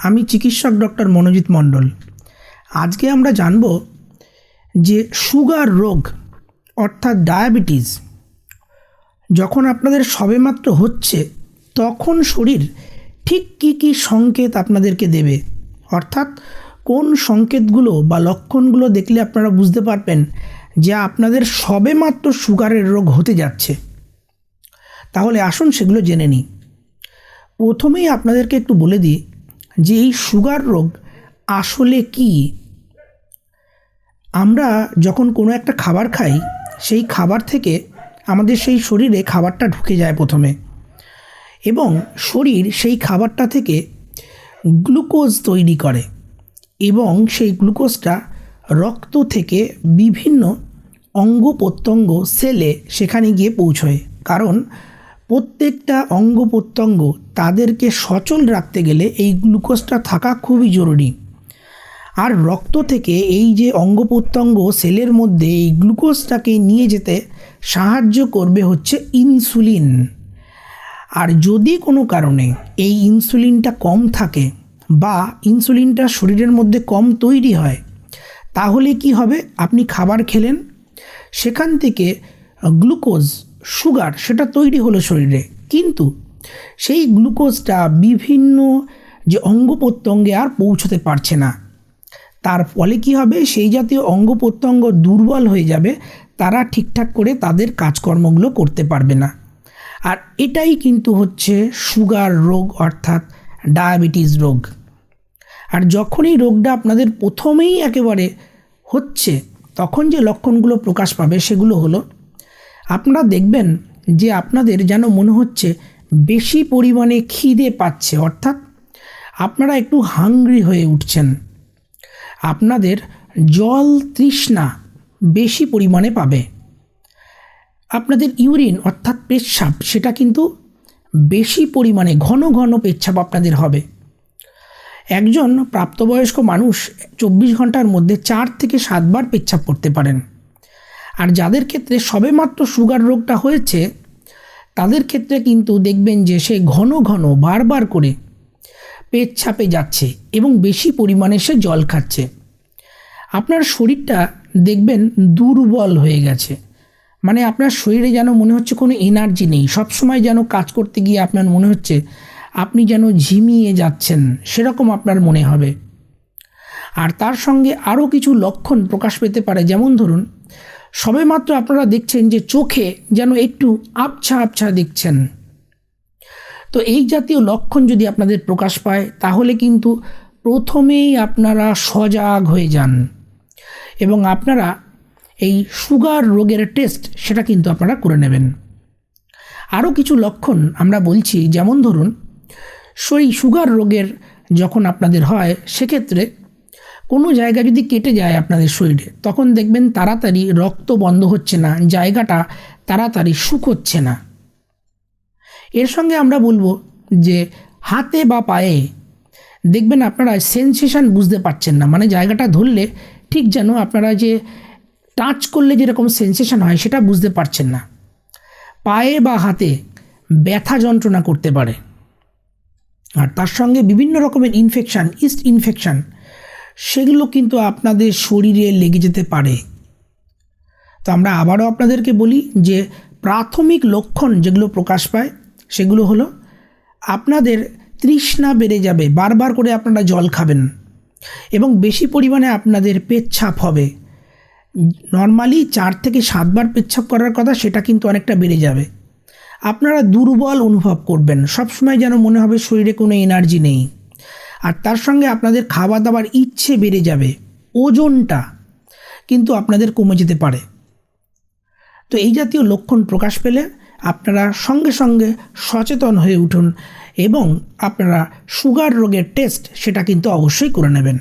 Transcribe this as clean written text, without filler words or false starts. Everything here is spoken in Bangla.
আমি চিকিৎসক ডক্টর মনোজিৎ মণ্ডল। আজকে আমরা জানব যে সুগার রোগ অর্থাৎ ডায়াবেটিস যখন আপনাদের সবেমাত্র হচ্ছে তখন শরীর ঠিক কী সংকেত আপনাদেরকে দেবে, অর্থাৎ কোন সংকেতগুলো বা লক্ষণগুলো দেখলে আপনারা বুঝতে পারবেন যে আপনাদের সবেমাত্র সুগারের রোগ হতে যাচ্ছে। তাহলে আসুন সেগুলো জেনে নিই। প্রথমেই আপনাদেরকে একটু বলে দিই যে এই সুগার রোগ আসলে কি। আমরা যখন কোনো একটা খাবার খাই, সেই খাবার থেকে আমাদের সেই শরীরে খাবারটা ঢুকে যায় প্রথমে, এবং শরীর সেই খাবারটা থেকে গ্লুকোজ তৈরি করে এবং সেই গ্লুকোজটা রক্ত থেকে বিভিন্ন অঙ্গ প্রত্যঙ্গ সেলে সেখানে গিয়ে পৌঁছয়। কারণ প্রত্যেকটা অঙ্গ প্রত্যঙ্গ তাদেরকে সচল রাখতে গেলে এই গ্লুকোজটা থাকা খুবই জরুরি। আর রক্ত থেকে এই যে অঙ্গ প্রত্যঙ্গ সেলের মধ্যে এই গ্লুকোজটাকে নিয়ে যেতে সাহায্য করবে হচ্ছে ইনসুলিন। আর যদি কোনো কারণে এই ইনসুলিনটা কম থাকে বা ইনসুলিনটা শরীরের মধ্যে কম তৈরি হয়, তাহলে কি হবে, আপনি খাবার খেলেন, সেখান থেকে গ্লুকোজ সুগার সেটা তৈরি হলো শরীরে, কিন্তু সেই গ্লুকোজটা বিভিন্ন যে অঙ্গ প্রত্যঙ্গে আর পৌঁছতে পারছে না। তার ফলে কি হবে, সেই জাতীয় অঙ্গ প্রত্যঙ্গ দুর্বল হয়ে যাবে, তারা ঠিকঠাক করে তাদের কাজকর্মগুলো করতে পারবে না। আর এটাই কিন্তু হচ্ছে সুগার রোগ অর্থাৎ ডায়াবেটিস রোগ। আর যখন এই রোগটা আপনাদের প্রথমেই একেবারে হচ্ছে, তখন যে লক্ষণগুলো প্রকাশ পাবে সেগুলো হলো, আপনারা দেখবেন যে আপনাদের যেন মনে হচ্ছে বেশি পরিমাণে খিদে পাচ্ছে, অর্থাৎ আপনারা একটু হাংরি হয়ে উঠছেন। আপনাদের জল তৃষ্ণা বেশি পরিমাণে পাবে। আপনাদের ইউরিন অর্থাৎ পেচ্ছাপ সেটা কিন্তু বেশি পরিমাণে ঘন ঘন পেচ্ছাপ আপনাদের হবে। একজন প্রাপ্তবয়স্ক মানুষ 24 ঘন্টার মধ্যে 4 থেকে 7 বার পেচ্ছাপ করতে পারেন। আর যাদের ক্ষেত্রে সবেমাত্র সুগার রোগটা হয়েছে তাদের ক্ষেত্রে কিন্তু দেখবেন যে সে ঘন ঘন বারবার করে পেচ্ছাপে যাচ্ছে এবং বেশি পরিমাণে সে জল খাচ্ছে। আপনার শরীরটা দেখবেন দুর্বল হয়ে গেছে, মানে আপনার শরীরে যেন মনে হচ্ছে কোনো এনার্জি নেই, সবসময় যেন কাজ করতে গিয়ে আপনার মনে হচ্ছে আপনি যেন ঝিমিয়ে যাচ্ছেন, সেরকম আপনার মনে হবে। আর তার সঙ্গে আরও কিছু লক্ষণ প্রকাশ পেতে পারে, যেমন ধরুন সবেমাত্র আপনারা দেখছেন যে চোখে যেন একটু আবছা আবছা দেখছেন। তো এই জাতীয় লক্ষণ যদি আপনাদের প্রকাশ পায় তাহলে কিন্তু প্রথমেই আপনারা সজাগ হয়ে যান এবং আপনারা এই সুগার রোগের টেস্ট সেটা কিন্তু আপনারা করে নেবেন। আরও কিছু লক্ষণ আমরা বলছি, যেমন ধরুন সেই সুগার রোগের যখন আপনাদের হয়, সেক্ষেত্রে কোনো জায়গা যদি কেটে যায় আপনাদের শরীরে, তখন দেখবেন তাড়াতাড়ি রক্ত বন্ধ হচ্ছে না, জায়গাটা তাড়াতাড়ি শুকোচ্ছে না। এর সঙ্গে আমরা বলবো যে হাতে বা পায়ে দেখবেন আপনারা সেন্সেশন বুঝতে পারছেন না, মানে জায়গাটা ধরলে ঠিক যেন আপনারা যে টাচ করলে যেরকম সেন্সেশন হয় সেটা বুঝতে পারছেন না। পায়ে বা হাতে ব্যথা যন্ত্রণা করতে পারে। আর তার সঙ্গে বিভিন্ন রকমের ইনফেকশান, ইস্ট ইনফেকশান, সেগুলো কিন্তু আপনাদের শরীরে লেগে যেতে পারে। তো আমরা আবারও আপনাদেরকে বলি যে প্রাথমিক লক্ষণ যেগুলো প্রকাশ পায় সেগুলো হলো আপনাদের তৃষ্ণা বেড়ে যাবে, বারবার করে আপনারা জল খাবেন এবং বেশি পরিমাণে আপনাদের পেচ্ছাপ হবে। নর্মালি 4 থেকে 7 বার পেচ্ছাপ করার কথা, সেটা কিন্তু অনেকটা বেড়ে যাবে। আপনারা দুর্বল অনুভব করবেন, সবসময় যেন মনে হবে শরীরে কোনো এনার্জি নেই। আর তার সঙ্গে আপনাদের খাওয়া দাওয়ার ইচ্ছে বেড়ে যাবে, ওজনটা কিন্তু আপনাদের কমে যেতে পারে। তো এই জাতীয় লক্ষণ প্রকাশ পেলে আপনারা সঙ্গে সঙ্গে সচেতন হয়ে উঠুন এবং আপনারা সুগার রোগের টেস্ট সেটা কিন্তু অবশ্যই করে নেবেন।